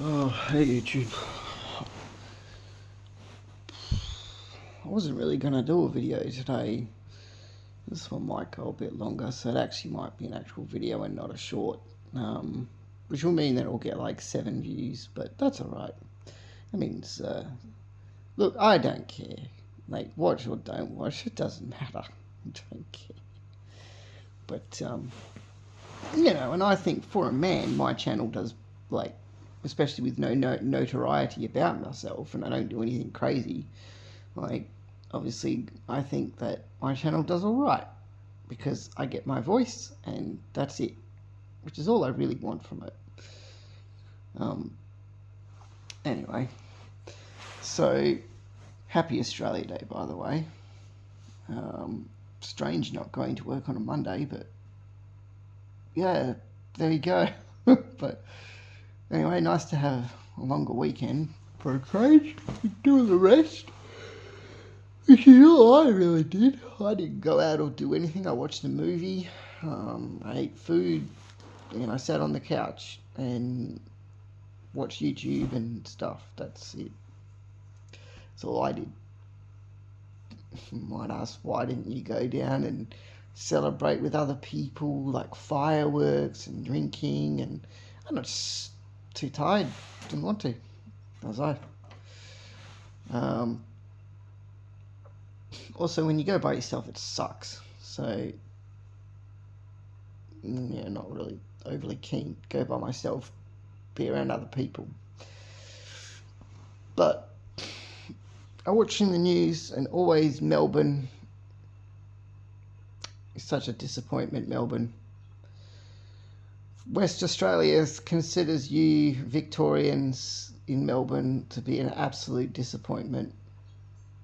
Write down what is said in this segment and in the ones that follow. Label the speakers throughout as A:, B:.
A: Oh, hey YouTube. I wasn't really going to do a video today. This one might go a bit longer, so it actually might be an actual video and not a short. Which will mean that it'll get like 7 views, but that's alright. That means, look, I don't care. Like, watch or don't watch, it doesn't matter. I don't care. But, and I think for a man, my channel does, like, especially with no notoriety about myself, and I don't do anything crazy. Like, obviously, I think that my channel does alright because I get my voice and that's it, which is all I really want from it. Anyway, so happy Australia Day, by the way. Strange not going to work on a Monday, but yeah, there you go. But anyway, nice to have a longer weekend for a change. Doing the rest. Which is all I really did. I didn't go out or do anything. I watched a movie. I ate food, and I sat on the couch and watched YouTube and stuff. That's it. That's all I did. You might ask, why didn't you go down and celebrate with other people, like fireworks and drinking? And I'm just too tired. Didn't want to. That was I. Also, when you go by yourself, it sucks. So, yeah, not really overly keen to go by myself, be around other people. But I'm watching the news, and always Melbourne is such a disappointment. Melbourne. West Australia considers you Victorians in Melbourne to be an absolute disappointment.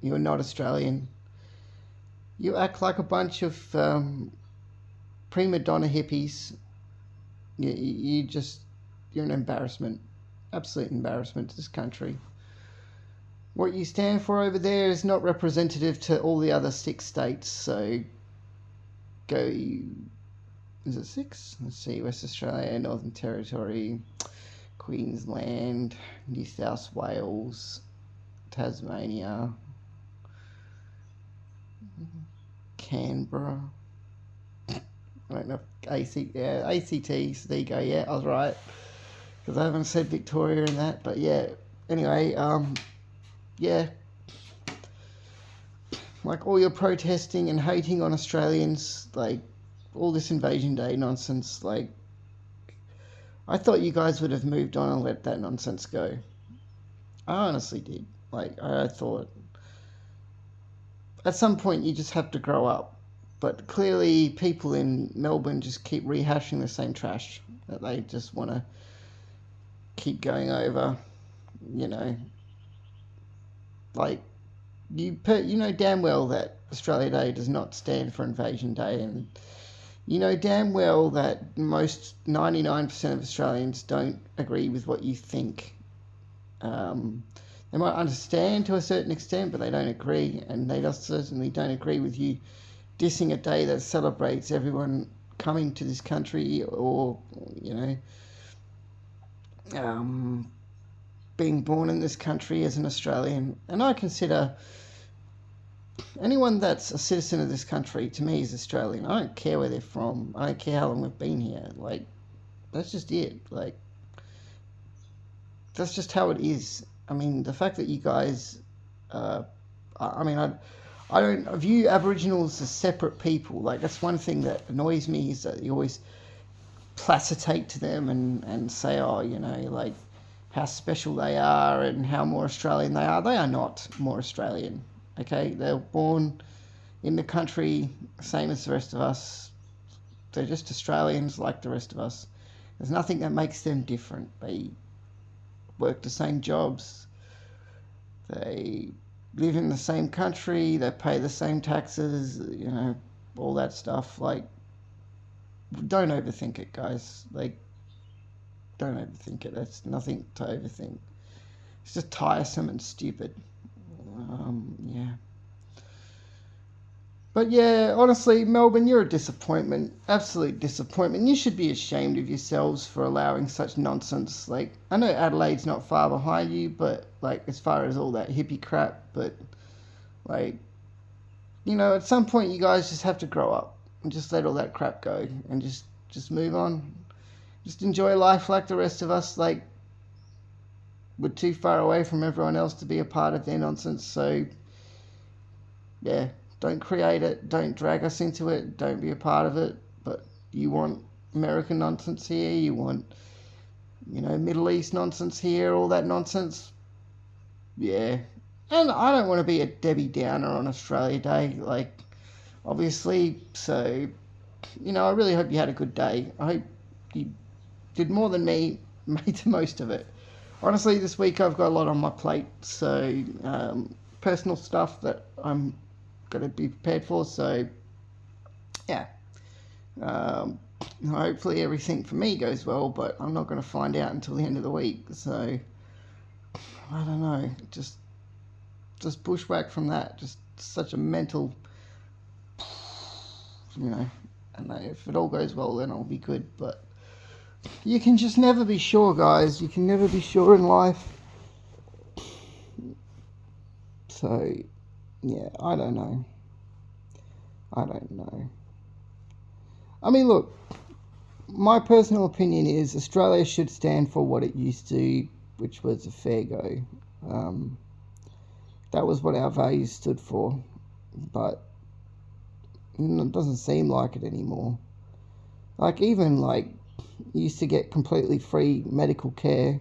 A: You're not Australian. You act like a bunch of prima donna hippies. You're an embarrassment. Absolute embarrassment to this country. What you stand for over there is not representative to all the other 6 states, so go... Is it 6? Let's see, West Australia, Northern Territory, Queensland, New South Wales, Tasmania, Canberra. I don't know. ACT. So there you go. Yeah, I was right. Because I haven't said Victoria in that. But yeah. Anyway, yeah. Like all your protesting and hating on Australians, like all this Invasion Day nonsense, like I thought you guys would have moved on and let that nonsense go. I honestly did. Like I thought at some point you just have to grow up. But clearly people in Melbourne just keep rehashing the same trash that they just want to keep going over, you know. Like, you know damn well that Australia Day does not stand for Invasion Day, and you know damn well that most 99% of Australians don't agree with what you think. They might understand to a certain extent, but they don't agree, and they just certainly don't agree with you dissing a day that celebrates everyone coming to this country or, you know, being born in this country as an Australian. And I consider anyone that's a citizen of this country, to me, is Australian. I don't care where they're from. I don't care how long they've been here. Like, that's just it. Like, that's just how it is. I mean, the fact that you guys, I don't view Aboriginals as separate people. Like, that's one thing that annoys me, is that you always placitate to them and say, oh, you know, like, how special they are and how more Australian they are. They are not more Australian, okay? They're born in the country, same as the rest of us. They're just Australians like the rest of us. There's nothing that makes them different. They work the same jobs. They live in the same country. They pay the same taxes, you know, all that stuff. Like, don't overthink it, guys. Like, don't overthink it. That's nothing to overthink. It's just tiresome and stupid. Yeah. But yeah, honestly, Melbourne, you're a disappointment. Absolute disappointment. You should be ashamed of yourselves for allowing such nonsense. Like, I know Adelaide's not far behind you, but, like, as far as all that hippie crap, but, like, you know, at some point you guys just have to grow up and just let all that crap go and just move on. Just enjoy life like the rest of us. Like, we're too far away from everyone else to be a part of their nonsense, so, yeah. Don't create it. Don't drag us into it. Don't be a part of it. But you want American nonsense here. You want, you know, Middle East nonsense here. All that nonsense. Yeah. And I don't want to be a Debbie Downer on Australia Day. Like, obviously. So, you know, I really hope you had a good day. I hope you did more than me. Made the most of it. Honestly, this week I've got a lot on my plate. So, personal stuff that I'm got to be prepared for, so yeah, hopefully everything for me goes well, but I'm not going to find out until the end of the week, so I don't know, just bushwhack from that, just such a mental, you know, and if it all goes well then I'll be good, but you can just never be sure, guys. You can never be sure in life, so yeah, I don't know. I mean, look, my personal opinion is Australia should stand for what it used to, which was a fair go. That was what our values stood for, but it doesn't seem like it anymore. Like, even, like, you used to get completely free medical care.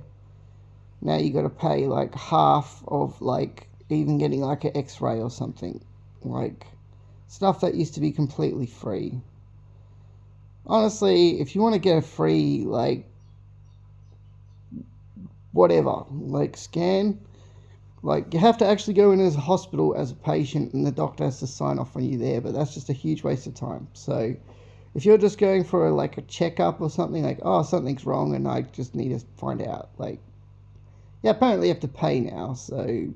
A: Now you got to pay, like, half of, like, even getting like an x-ray or something, like stuff that used to be completely free. Honestly, if you want to get a free, like, whatever, like, scan, like, you have to actually go in as a hospital as a patient and the doctor has to sign off on you there, but that's just a huge waste of time. So if you're just going for like a checkup or something, like, oh, something's wrong and I just need to find out, like, yeah, apparently you have to pay now, so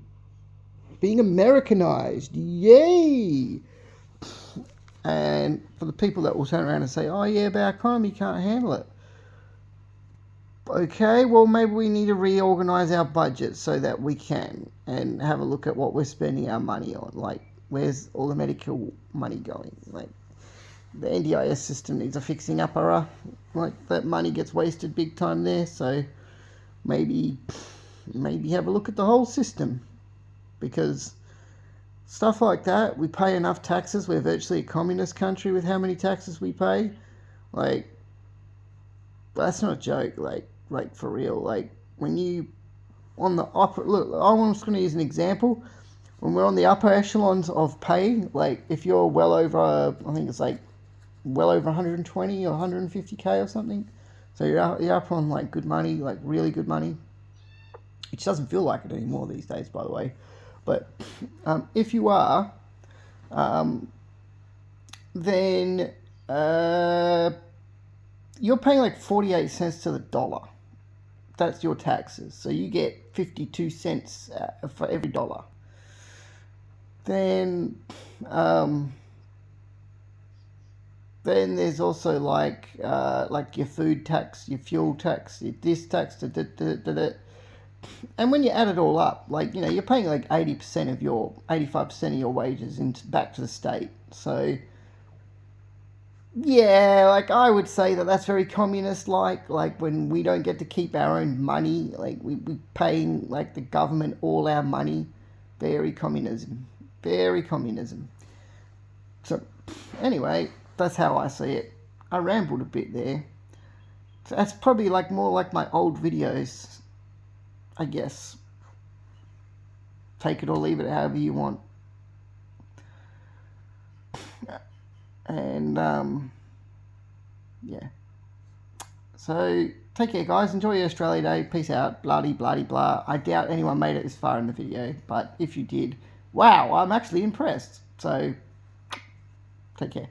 A: being Americanized, yay! And for the people that will turn around and say, oh yeah, but our economy can't handle it. Okay, well, maybe we need to reorganize our budget so that we can, and have a look at what we're spending our money on. Like, where's all the medical money going? Like, the NDIS system needs a fixing up, like, that money gets wasted big time there, so maybe have a look at the whole system. Because stuff like that, we pay enough taxes. We're virtually a communist country with how many taxes we pay. Like, that's not a joke. Like for real. Like, when you on the upper, look, I'm just going to use an example. When we're on the upper echelons of pay, like if you're well over, I think it's like well over 120 or 150k or something. So you're up on like good money, like really good money, which doesn't feel like it anymore these days, by the way. But if you are, then you're paying like 48 cents to the dollar. That's your taxes. So you get 52 cents for every dollar. Then there's also like your food tax, your fuel tax, your this tax, and when you add it all up, like, you know, you're paying like 85% of your wages back to the state. So yeah, like, I would say that that's very communist, like when we don't get to keep our own money, like we paying like the government all our money. Very communism. So anyway, that's how I see it. I rambled a bit there. So that's probably like more like my old videos, I guess. Take it or leave it however you want. And yeah. So take care, guys. Enjoy your Australia Day. Peace out. Bloody blah. I doubt anyone made it this far in the video, but if you did, wow, I'm actually impressed. So take care.